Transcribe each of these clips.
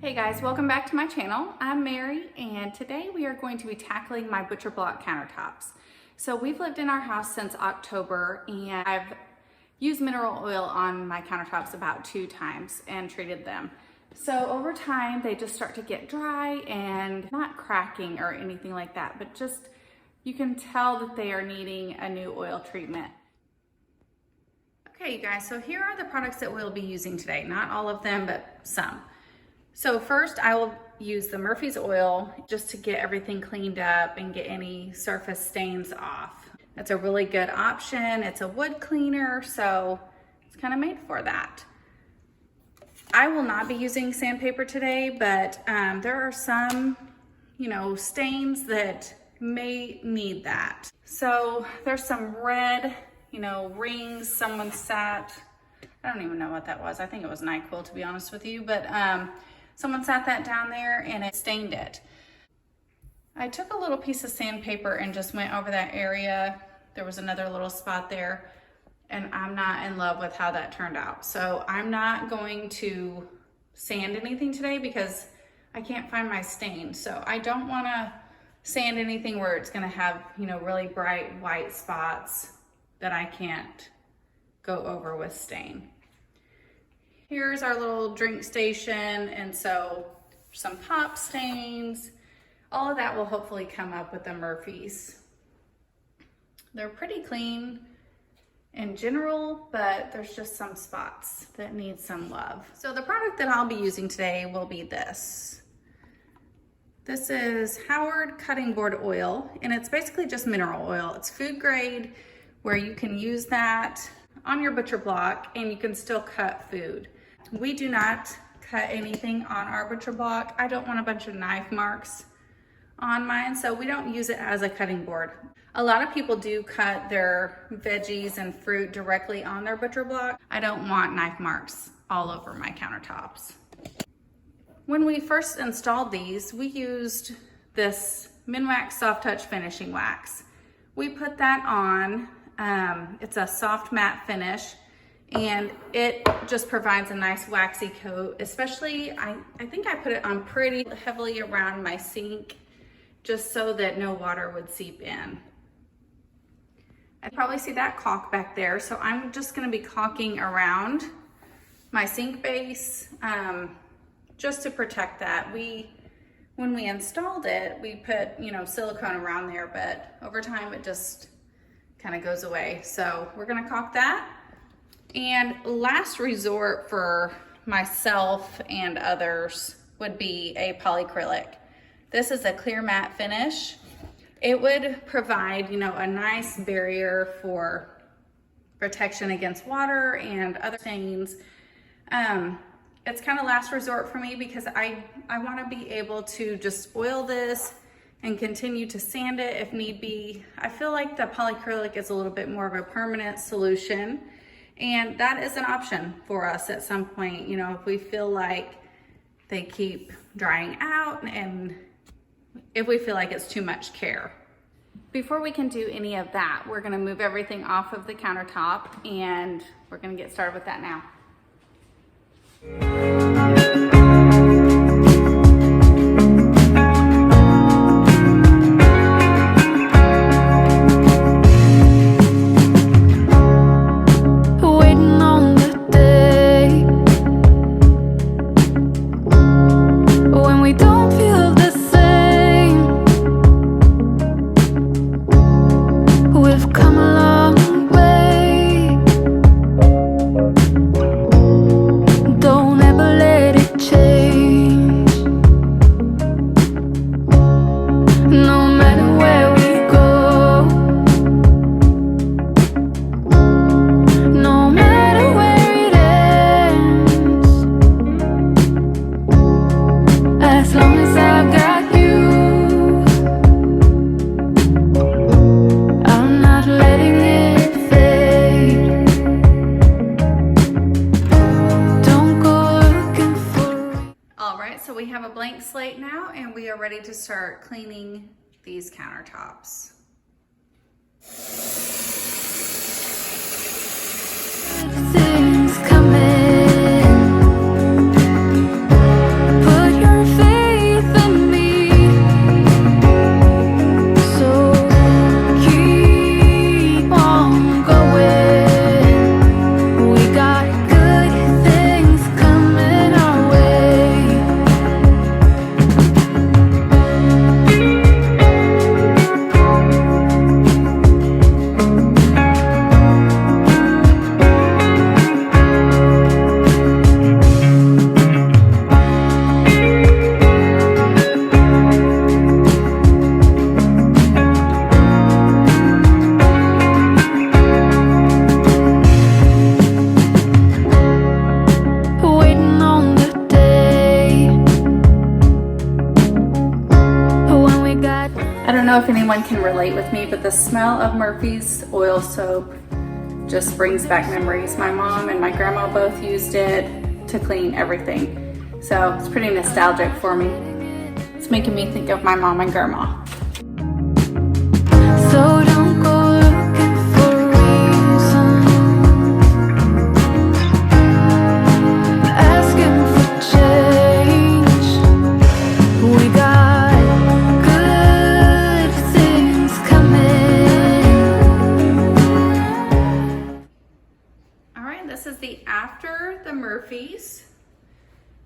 Hey guys, welcome back to my channel. I'm Mary and today we are going to be tackling my butcher block countertops. So we've lived in our house since October and I've used mineral oil on my countertops about 2 times and treated them. So over time they just start to get dry and not cracking or anything like that, but just you can tell that they are needing a new oil treatment. Okay you guys, so here are the products that we'll be using today. Not all of them, but some. So first I will use the Murphy's oil just to get everything cleaned up and get any surface stains off. That's a really good option. It's a wood cleaner, so it's kind of made for that. I will not be using sandpaper today, but there are some, stains that may need that. So there's some red, rings someone sat. I don't even know what that was. I think it was NyQuil, to be honest with you, but someone sat that down there and it stained it. I took a little piece of sandpaper and just went over that area. There was another little spot there and I'm not in love with how that turned out. So I'm not going to sand anything today because I can't find my stain. So I don't want to sand anything where it's going to have, really bright white spots that I can't go over with stain. Here's our little drink station, and so some pop stains. All of that will hopefully come up with the Murphy's. They're pretty clean in general, but there's just some spots that need some love. So the product that I'll be using today will be this. This is Howard cutting board oil, and it's basically just mineral oil. It's food grade where you can use that on your butcher block and you can still cut food. We do not cut anything on our butcher block. I don't want a bunch of knife marks on mine, so we don't use it as a cutting board. A lot of people do cut their veggies and fruit directly on their butcher block. I don't want knife marks all over my countertops. When we first installed these, we used this Minwax Soft Touch Finishing Wax. We put that on. It's a soft matte finish and it just provides a nice waxy coat. Especially, I think I put it on pretty heavily around my sink just so that no water would seep in. I probably see that caulk back there, so I'm just gonna be caulking around my sink base just to protect that. When we installed it, we put silicone around there, but over time it just kind of goes away. So we're gonna caulk that. And last resort for myself and others would be a polyacrylic. This is a clear matte finish. It would provide, a nice barrier for protection against water and other stains. It's kind of last resort for me because I want to be able to just oil this and continue to sand it if need be. I feel like the polyacrylic is a little bit more of a permanent solution, and that is an option for us at some point, if we feel like they keep drying out and if we feel like it's too much care. Before we can do any of that, we're gonna move everything off of the countertop and we're gonna get started with that now. So we have a blank slate now and we are ready to start cleaning these countertops. Things coming, put everyone can relate with me, but the smell of Murphy's oil soap just brings back memories. My mom and my grandma both used it to clean everything. So it's pretty nostalgic for me. It's making me think of my mom and grandma. So don't go looking for reasons, asking for change. We got good things coming. All right, this is the after the Murphys.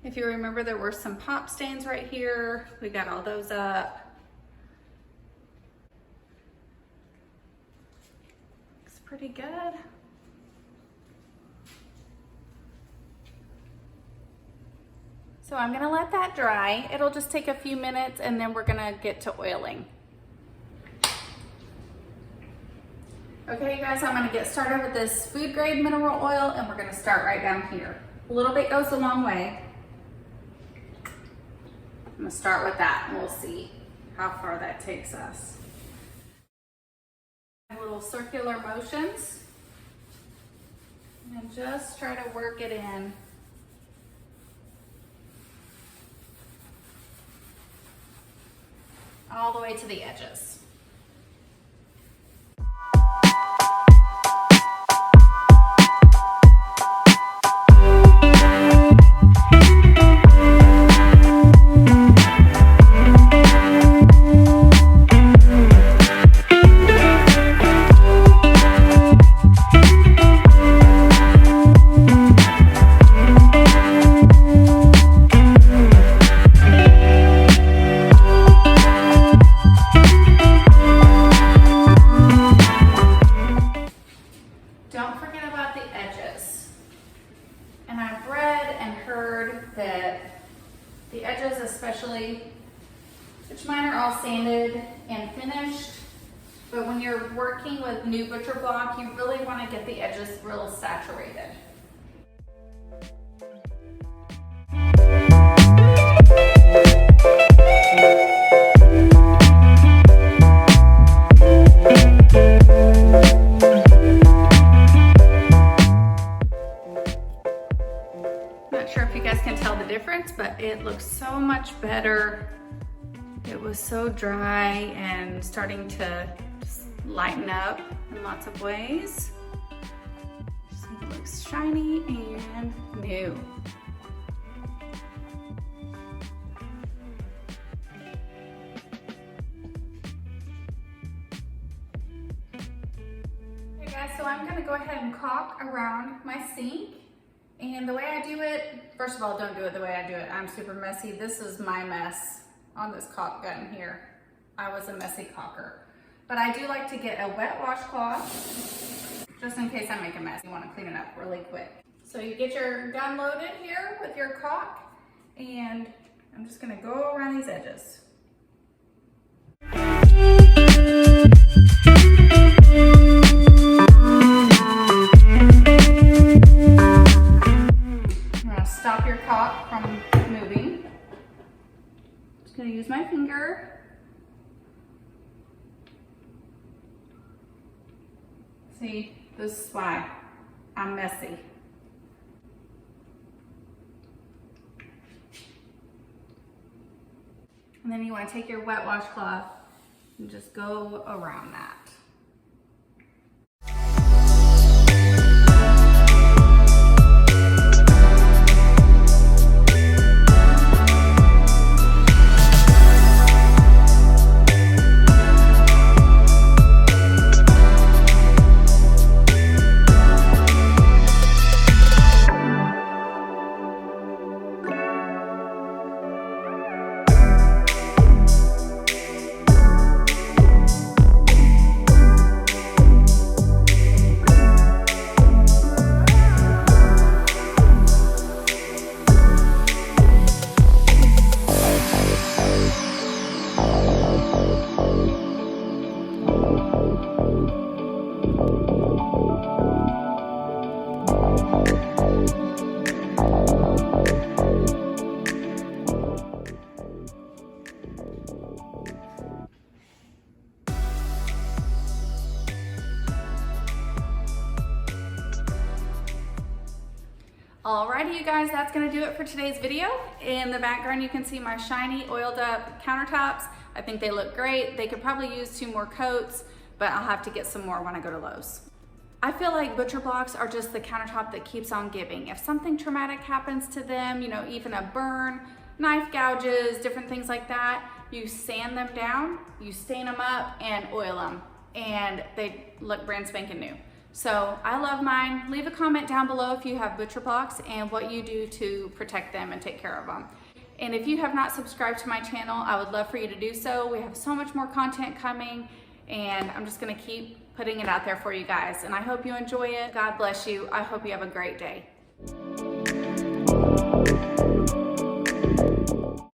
If you remember, there were some pop stains right here. We got all those up. Looks pretty good. So I'm gonna let that dry. It'll just take a few minutes and then we're gonna get to oiling. Okay, you guys, I'm gonna get started with this food grade mineral oil and we're gonna start right down here. A little bit goes a long way. I'm gonna start with that and we'll see how far that takes us. Little circular motions and just try to work it in. All the way to the edges. Don't forget about the edges. And I've read and heard that the edges especially, which mine are all sanded and finished, but when you're working with new butcher block, you really want to get the edges real saturated. Not sure if you guys can tell the difference, but it looks so much better. It was so dry and starting to just lighten up in lots of ways. Just think it looks shiny and new. Okay guys, so I'm gonna go ahead and caulk around my sink. And the way I do it, first of all, don't do it the way I do it. I'm super messy. This is my mess on this caulk gun here. I was a messy caulker. But I do like to get a wet washcloth, just in case I make a mess. You want to clean it up really quick. So you get your gun loaded here with your caulk, and I'm just gonna go around these edges. Stop your caulk from moving. Just gonna use my finger. See, this is why I'm messy. And then you want to take your wet washcloth and just go around that. Alrighty, you guys, that's gonna do it for today's video. In the background, you can see my shiny oiled up countertops. I think they look great. They could probably use 2 more coats, but I'll have to get some more when I go to Lowe's. I feel like butcher blocks are just the countertop that keeps on giving. If something traumatic happens to them, you know, even a burn, knife gouges, different things like that, you sand them down, you stain them up and oil them, and they look brand spanking new. So I love mine. Leave a comment down below if you have butcher blocks and what you do to protect them and take care of them. And if you have not subscribed to my channel, I would love for you to do so. We have so much more content coming, and I'm just gonna keep putting it out there for you guys. And I hope you enjoy it. God bless you. I hope you have a great day.